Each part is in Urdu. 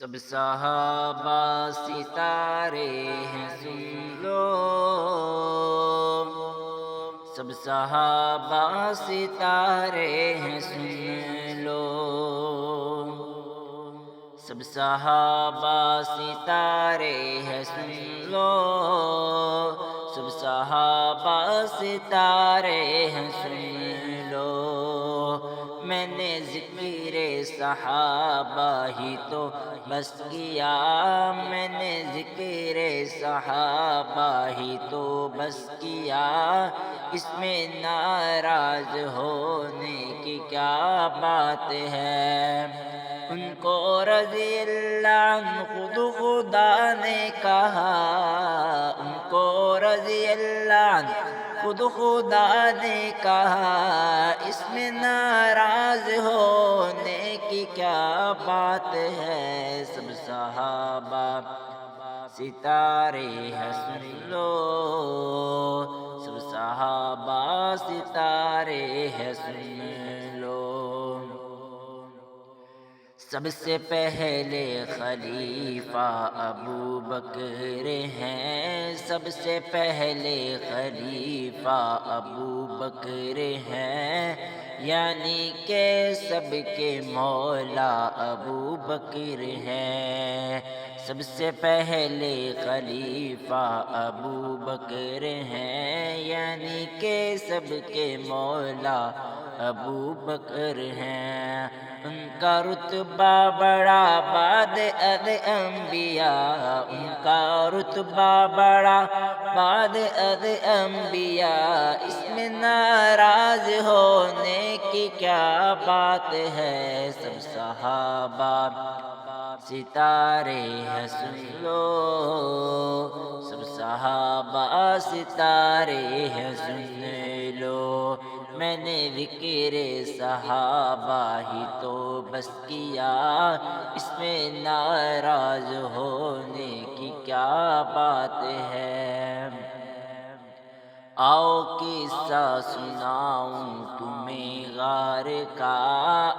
سب صحابہ ستارے ہیں سن لو، سب صحابہ ستارے ہیں سن لو، سب صحابہ ستارے ہیں سن لو، سب صحابہ ستارے ہیں سن لو۔ میں نے ذکر صحابہ ہی تو بس کیا، میں نے ذکر صحابہ ہی تو بس کیا، اس میں ناراض ہونے کی کیا بات ہے۔ ان کو رضی اللہ عنہ خود خدا نے کہا، ان کو رضی اللہ عنہ خود خدا نے کہا، اس میں ناراض ہونے کی کیا بات ہے۔ سب صحابہ ستارے ہیں سن لو، سب صحابہ ستارے ہیں سن لو۔ سب سے پہلے خلیفہ ابو بکر ہیں، سب سے پہلے خلیفہ ابو بکر ہیں، یعنی کہ سب کے مولا ابو بکر ہیں۔ سب سے پہلے خلیفہ ابو بکر ہیں، یعنی کہ سب کے مولا ابو بکر ہیں۔ ان کا رتبہ بڑا بعد از انبیاء، ان کا رتبہ بڑا بعد از انبیاء، اس میں ناراض ہونے کی کیا بات ہے۔ سب صحابہ ستارے ہیں سن لو، سب صحابہ ستارے ہیں سن لو۔ میں نے ذکر صحابہ ہی تو بس کیا، اس میں ناراض ہونے کی کیا بات ہے۔ آؤ قصہ سناؤں تمہیں غار کا،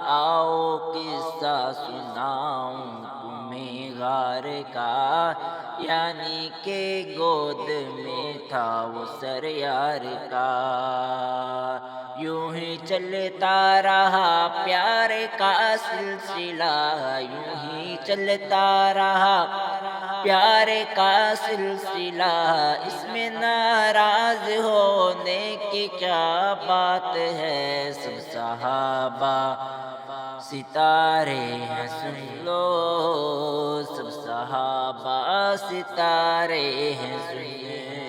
آؤ قصہ سناؤں تمہیں غار کا، یعنی کہ گود میں تھا وہ سر یار کا۔ یوں ہی چلتا رہا پیار کا سلسلہ، یوں ہی چلتا رہا پیار کا سلسلہ، اس میں ناراض ہونے کی کیا بات ہے۔ سب صحابہ ستارے ہیں سن لو، سب صحابہ ستارے ہیں سن